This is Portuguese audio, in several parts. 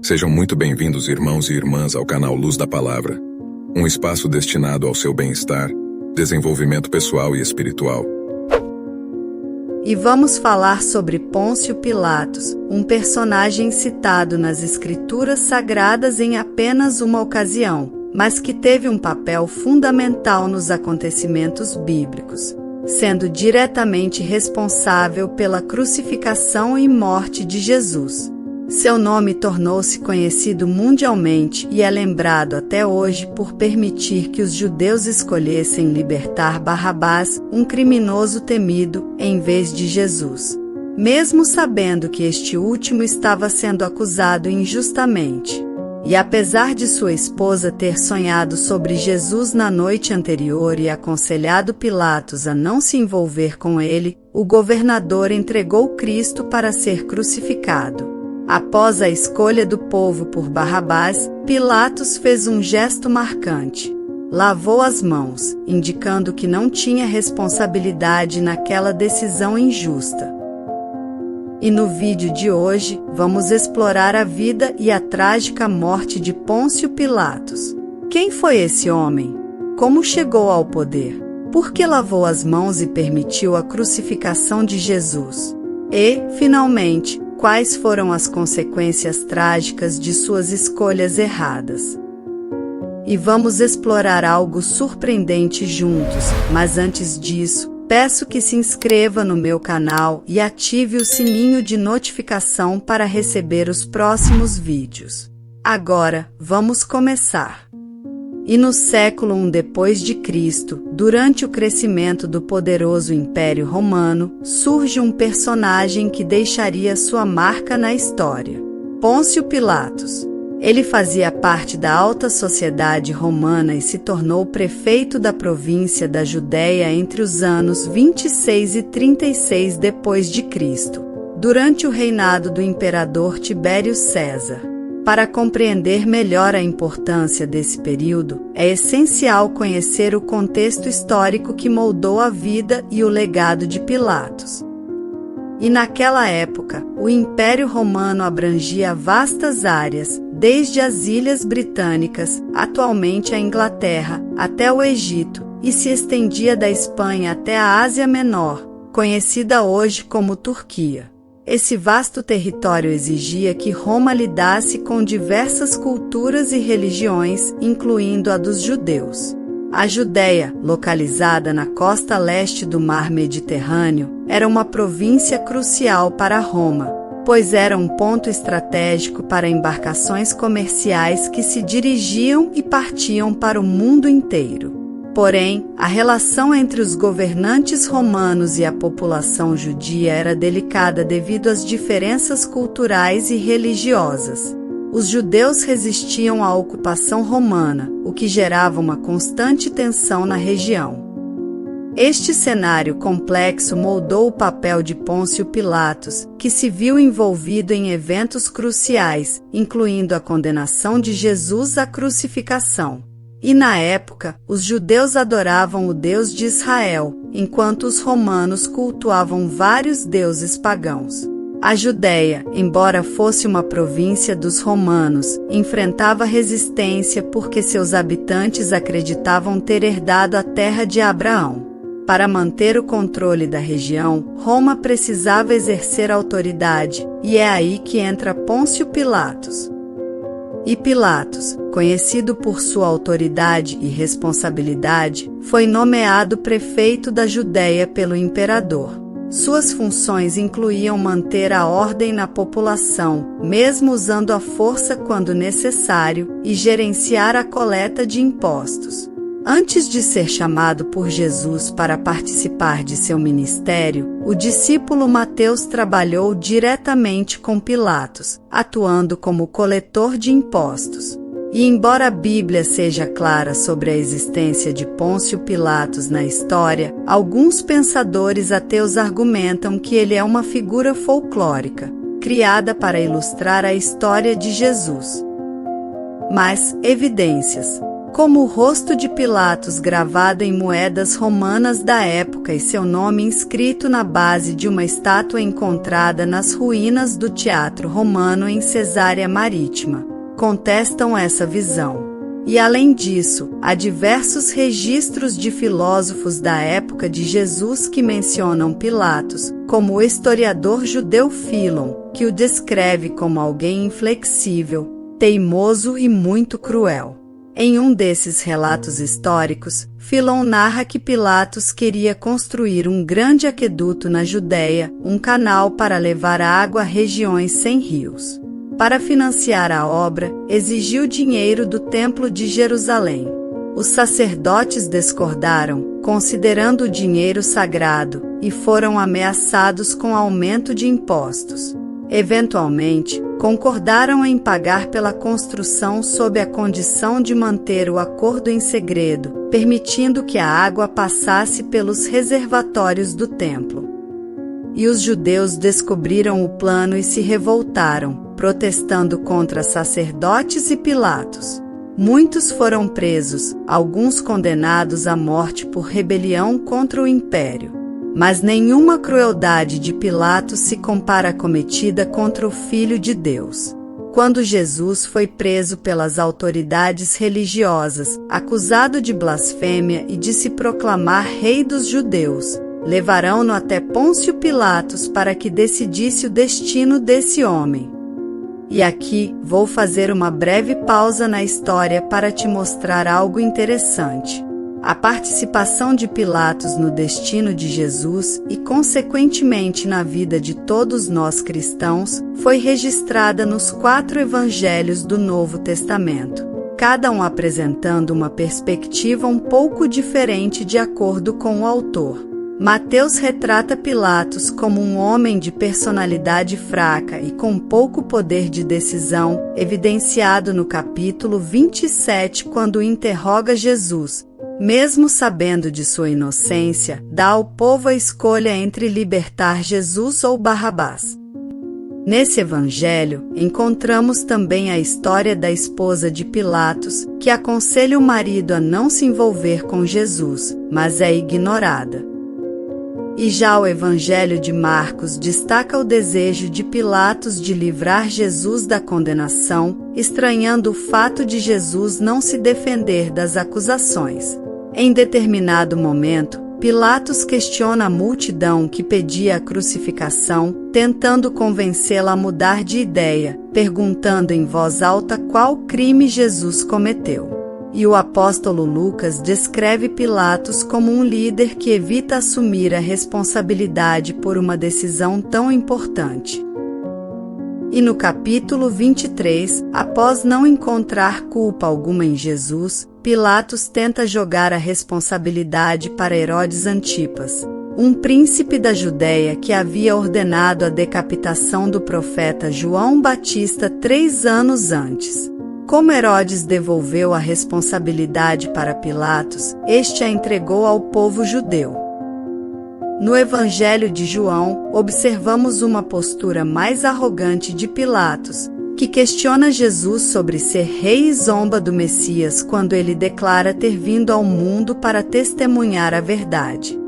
Sejam muito bem-vindos, irmãos e irmãs, ao canal Luz da Palavra, um espaço destinado ao seu bem-estar, desenvolvimento pessoal e espiritual. E vamos falar sobre Pôncio Pilatos, um personagem citado nas Escrituras Sagradas em apenas uma ocasião, mas que teve um papel fundamental nos acontecimentos bíblicos, sendo diretamente responsável pela crucificação e morte de Jesus. Seu nome tornou-se conhecido mundialmente e é lembrado até hoje por permitir que os judeus escolhessem libertar Barrabás, um criminoso temido, em vez de Jesus, mesmo sabendo que este último estava sendo acusado injustamente. E apesar de sua esposa ter sonhado sobre Jesus na noite anterior e aconselhado Pilatos a não se envolver com ele, o governador entregou Cristo para ser crucificado. Após a escolha do povo por Barrabás, Pilatos fez um gesto marcante. Lavou as mãos, indicando que não tinha responsabilidade naquela decisão injusta. E no vídeo de hoje, vamos explorar a vida e a trágica morte de Pôncio Pilatos. Quem foi esse homem? Como chegou ao poder? Por que lavou as mãos e permitiu a crucificação de Jesus? E, finalmente, quais foram as consequências trágicas de suas escolhas erradas? E vamos explorar algo surpreendente juntos, mas antes disso, peço que se inscreva no meu canal e ative o sininho de notificação para receber os próximos vídeos. Agora, vamos começar. E no século I depois de Cristo, durante o crescimento do poderoso Império Romano, surge um personagem que deixaria sua marca na história: Pôncio Pilatos. Ele fazia parte da alta sociedade romana e se tornou prefeito da província da Judéia entre os anos 26 e 36 depois de Cristo, durante o reinado do imperador Tibério César. Para compreender melhor a importância desse período, é essencial conhecer o contexto histórico que moldou a vida e o legado de Pilatos. E naquela época, o Império Romano abrangia vastas áreas, desde as Ilhas Britânicas, atualmente a Inglaterra, até o Egito, e se estendia da Espanha até a Ásia Menor, conhecida hoje como Turquia. Esse vasto território exigia que Roma lidasse com diversas culturas e religiões, incluindo a dos judeus. A Judéia, localizada na costa leste do Mar Mediterrâneo, era uma província crucial para Roma, pois era um ponto estratégico para embarcações comerciais que se dirigiam e partiam para o mundo inteiro. Porém, a relação entre os governantes romanos e a população judia era delicada devido às diferenças culturais e religiosas. Os judeus resistiam à ocupação romana, o que gerava uma constante tensão na região. Este cenário complexo moldou o papel de Pôncio Pilatos, que se viu envolvido em eventos cruciais, incluindo a condenação de Jesus à crucificação. E na época, os judeus adoravam o Deus de Israel, enquanto os romanos cultuavam vários deuses pagãos. A Judéia, embora fosse uma província dos romanos, enfrentava resistência porque seus habitantes acreditavam ter herdado a terra de Abraão. Para manter o controle da região, Roma precisava exercer autoridade, e é aí que entra Pôncio Pilatos. E Pilatos, conhecido por sua autoridade e responsabilidade, foi nomeado prefeito da Judéia pelo imperador. Suas funções incluíam manter a ordem na população, mesmo usando a força quando necessário, e gerenciar a coleta de impostos. Antes de ser chamado por Jesus para participar de seu ministério, o discípulo Mateus trabalhou diretamente com Pilatos, atuando como coletor de impostos. E embora a Bíblia seja clara sobre a existência de Pôncio Pilatos na história, alguns pensadores ateus argumentam que ele é uma figura folclórica, criada para ilustrar a história de Jesus. Mas, evidências. como o rosto de Pilatos gravado em moedas romanas da época e seu nome inscrito na base de uma estátua encontrada nas ruínas do Teatro Romano em Cesárea Marítima, contestam essa visão. E além disso, há diversos registros de filósofos da época de Jesus que mencionam Pilatos, como o historiador judeu Filon, que o descreve como alguém inflexível, teimoso e muito cruel. Em um desses relatos históricos, Filon narra que Pilatos queria construir um grande aqueduto na Judéia, um canal para levar água a regiões sem rios. Para financiar a obra, exigiu dinheiro do Templo de Jerusalém. Os sacerdotes discordaram, considerando o dinheiro sagrado, e foram ameaçados com aumento de impostos. Eventualmente, concordaram em pagar pela construção sob a condição de manter o acordo em segredo, permitindo que a água passasse pelos reservatórios do templo. E os judeus descobriram o plano e se revoltaram, protestando contra sacerdotes e Pilatos. Muitos foram presos, alguns condenados à morte por rebelião contra o império. Mas nenhuma crueldade de Pilatos se compara à cometida contra o Filho de Deus. Quando Jesus foi preso pelas autoridades religiosas, acusado de blasfêmia e de se proclamar rei dos judeus, levarão-no até Pôncio Pilatos para que decidisse o destino desse homem. E aqui, vou fazer uma breve pausa na história para te mostrar algo interessante. A participação de Pilatos no destino de Jesus e, consequentemente, na vida de todos nós cristãos, foi registrada nos 4 evangelhos do Novo Testamento, cada um apresentando uma perspectiva um pouco diferente de acordo com o autor. Mateus retrata Pilatos como um homem de personalidade fraca e com pouco poder de decisão, evidenciado no capítulo 27, quando interroga Jesus. Mesmo sabendo de sua inocência, dá ao povo a escolha entre libertar Jesus ou Barrabás. Nesse evangelho, encontramos também a história da esposa de Pilatos, que aconselha o marido a não se envolver com Jesus, mas é ignorada. E já o evangelho de Marcos destaca o desejo de Pilatos de livrar Jesus da condenação, estranhando o fato de Jesus não se defender das acusações. Em determinado momento, Pilatos questiona a multidão que pedia a crucificação, tentando convencê-la a mudar de ideia, perguntando em voz alta qual crime Jesus cometeu. E o apóstolo Lucas descreve Pilatos como um líder que evita assumir a responsabilidade por uma decisão tão importante. E no capítulo 23, após não encontrar culpa alguma em Jesus, Pilatos tenta jogar a responsabilidade para Herodes Antipas, um príncipe da Judéia que havia ordenado a decapitação do profeta João Batista 3 anos antes. Como Herodes devolveu a responsabilidade para Pilatos, este a entregou ao povo judeu. No Evangelho de João, observamos uma postura mais arrogante de Pilatos, que questiona Jesus sobre ser rei e zomba do Messias quando ele declara ter vindo ao mundo para testemunhar a verdade.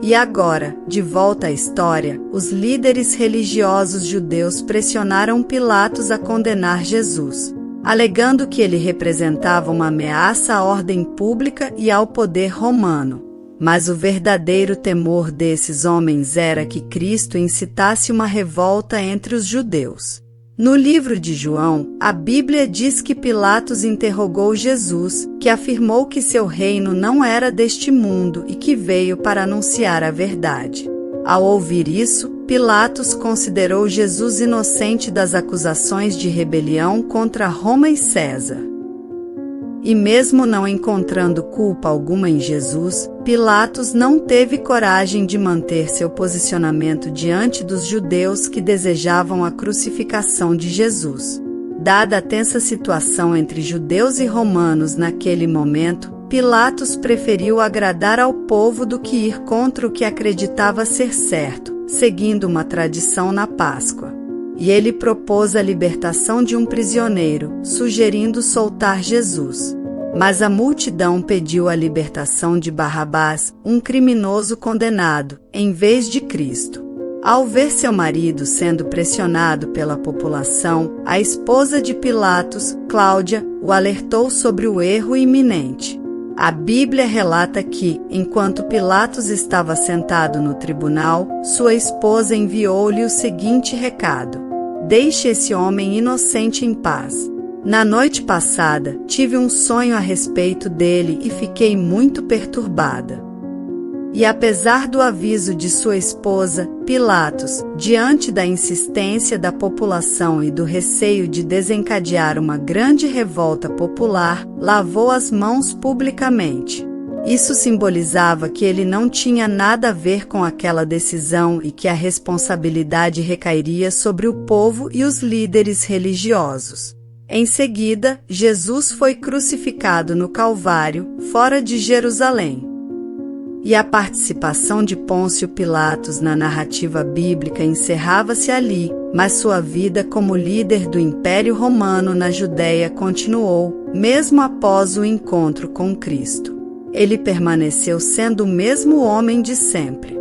E agora, de volta à história, os líderes religiosos judeus pressionaram Pilatos a condenar Jesus, alegando que ele representava uma ameaça à ordem pública e ao poder romano. Mas o verdadeiro temor desses homens era que Cristo incitasse uma revolta entre os judeus. No livro de João, a Bíblia diz que Pilatos interrogou Jesus, que afirmou que seu reino não era deste mundo e que veio para anunciar a verdade. Ao ouvir isso, Pilatos considerou Jesus inocente das acusações de rebelião contra Roma e César. E mesmo não encontrando culpa alguma em Jesus, Pilatos não teve coragem de manter seu posicionamento diante dos judeus que desejavam a crucificação de Jesus. Dada a tensa situação entre judeus e romanos naquele momento, Pilatos preferiu agradar ao povo do que ir contra o que acreditava ser certo, seguindo uma tradição na Páscoa. E ele propôs a libertação de um prisioneiro, sugerindo soltar Jesus. Mas a multidão pediu a libertação de Barrabás, um criminoso condenado, em vez de Cristo. Ao ver seu marido sendo pressionado pela população, a esposa de Pilatos, Cláudia, o alertou sobre o erro iminente. A Bíblia relata que, enquanto Pilatos estava sentado no tribunal, sua esposa enviou-lhe o seguinte recado: "Deixe esse homem inocente em paz. Na noite passada, tive um sonho a respeito dele e fiquei muito perturbada." E apesar do aviso de sua esposa, Pilatos, diante da insistência da população e do receio de desencadear uma grande revolta popular, lavou as mãos publicamente. Isso simbolizava que ele não tinha nada a ver com aquela decisão e que a responsabilidade recairia sobre o povo e os líderes religiosos. Em seguida, Jesus foi crucificado no Calvário, fora de Jerusalém. E a participação de Pôncio Pilatos na narrativa bíblica encerrava-se ali, mas sua vida como líder do Império Romano na Judéia continuou, mesmo após o encontro com Cristo. Ele permaneceu sendo o mesmo homem de sempre.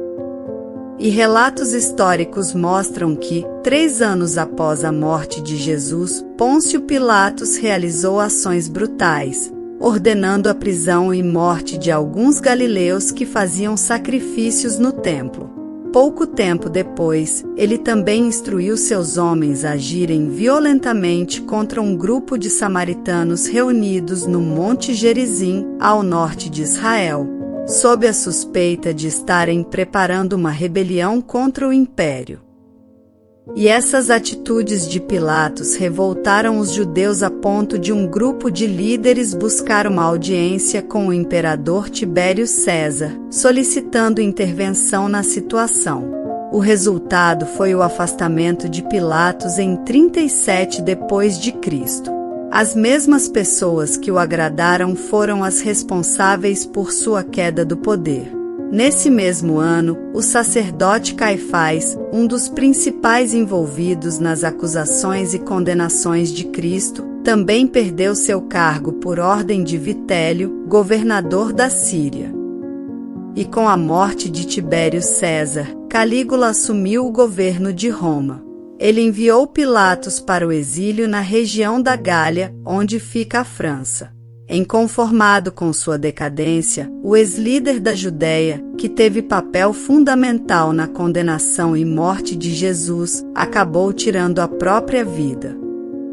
E relatos históricos mostram que, 3 anos após a morte de Jesus, Pôncio Pilatos realizou ações brutais, ordenando a prisão e morte de alguns galileus que faziam sacrifícios no templo. Pouco tempo depois, ele também instruiu seus homens a agirem violentamente contra um grupo de samaritanos reunidos no Monte Gerizim, ao norte de Israel, sob a suspeita de estarem preparando uma rebelião contra o império. E essas atitudes de Pilatos revoltaram os judeus a ponto de um grupo de líderes buscar uma audiência com o imperador Tibério César, solicitando intervenção na situação. O resultado foi o afastamento de Pilatos em 37 d.C. As mesmas pessoas que o agradaram foram as responsáveis por sua queda do poder. Nesse mesmo ano, o sacerdote Caifás, um dos principais envolvidos nas acusações e condenações de Cristo, também perdeu seu cargo por ordem de Vitélio, governador da Síria. E com a morte de Tibério César, Calígula assumiu o governo de Roma. Ele enviou Pilatos para o exílio na região da Gália, onde fica a França. Inconformado com sua decadência, o ex-líder da Judéia, que teve papel fundamental na condenação e morte de Jesus, acabou tirando a própria vida.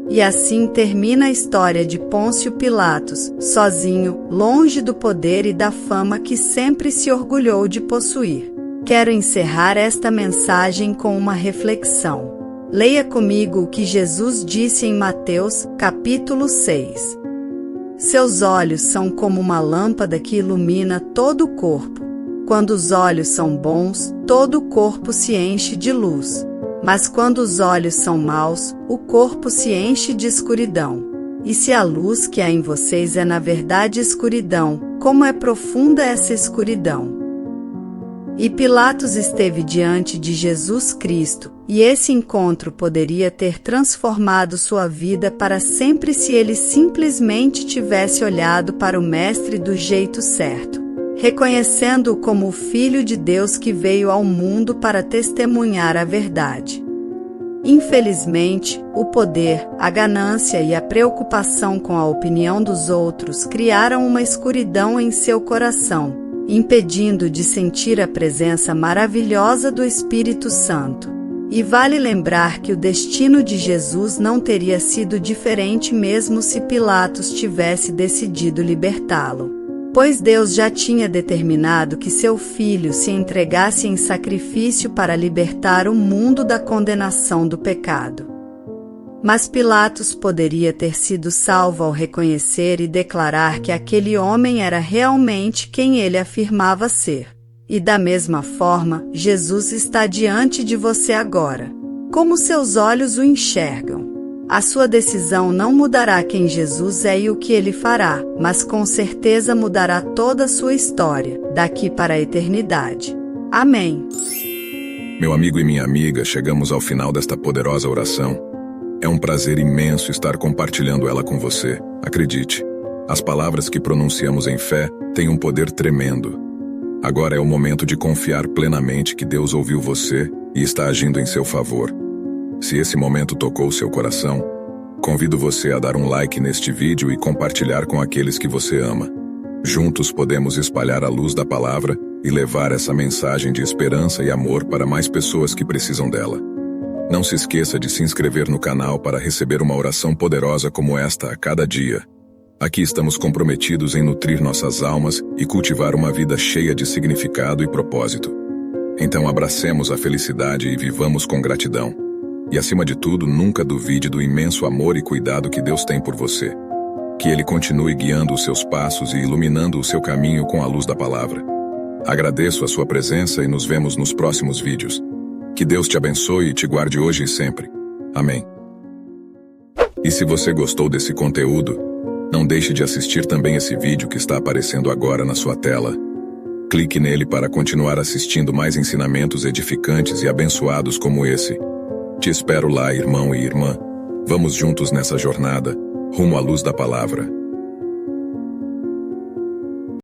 E assim termina a história de Pôncio Pilatos, sozinho, longe do poder e da fama que sempre se orgulhou de possuir. Quero encerrar esta mensagem com uma reflexão. Leia comigo o que Jesus disse em Mateus, capítulo 6. Seus olhos são como uma lâmpada que ilumina todo o corpo. Quando os olhos são bons, todo o corpo se enche de luz. Mas quando os olhos são maus, o corpo se enche de escuridão. E se a luz que há em vocês é na verdade escuridão, como é profunda essa escuridão? E Pilatos esteve diante de Jesus Cristo, e esse encontro poderia ter transformado sua vida para sempre se ele simplesmente tivesse olhado para o Mestre do jeito certo, reconhecendo-o como o Filho de Deus que veio ao mundo para testemunhar a verdade. Infelizmente, o poder, a ganância e a preocupação com a opinião dos outros criaram uma escuridão em seu coração, impedindo de sentir a presença maravilhosa do Espírito Santo. E vale lembrar que o destino de Jesus não teria sido diferente mesmo se Pilatos tivesse decidido libertá-lo, pois Deus já tinha determinado que seu filho se entregasse em sacrifício para libertar o mundo da condenação do pecado. Mas Pilatos poderia ter sido salvo ao reconhecer e declarar que aquele homem era realmente quem ele afirmava ser. E da mesma forma, Jesus está diante de você agora. Como seus olhos o enxergam? A sua decisão não mudará quem Jesus é e o que ele fará, mas com certeza mudará toda a sua história, daqui para a eternidade. Amém. Meu amigo e minha amiga, chegamos ao final desta poderosa oração. É um prazer imenso estar compartilhando ela com você. Acredite, As palavras que pronunciamos em fé têm um poder tremendo. Agora é o momento de confiar plenamente que Deus ouviu você e está agindo em seu favor. Se esse momento tocou seu coração, convido você a dar um like neste vídeo e compartilhar com aqueles que você ama. Juntos podemos espalhar a luz da palavra e levar essa mensagem de esperança e amor para mais pessoas que precisam dela. Não se esqueça de se inscrever no canal para receber uma oração poderosa como esta a cada dia. Aqui estamos comprometidos em nutrir nossas almas e cultivar uma vida cheia de significado e propósito. Então abracemos a felicidade e vivamos com gratidão. E acima de tudo, nunca duvide do imenso amor e cuidado que Deus tem por você. Que Ele continue guiando os seus passos e iluminando o seu caminho com a luz da palavra. Agradeço a sua presença e nos vemos nos próximos vídeos. Que Deus te abençoe e te guarde hoje e sempre. Amém. E se você gostou desse conteúdo, não deixe de assistir também esse vídeo que está aparecendo agora na sua tela. Clique nele para continuar assistindo mais ensinamentos edificantes e abençoados como esse. Te espero lá, irmão e irmã. Vamos juntos nessa jornada, rumo à luz da palavra.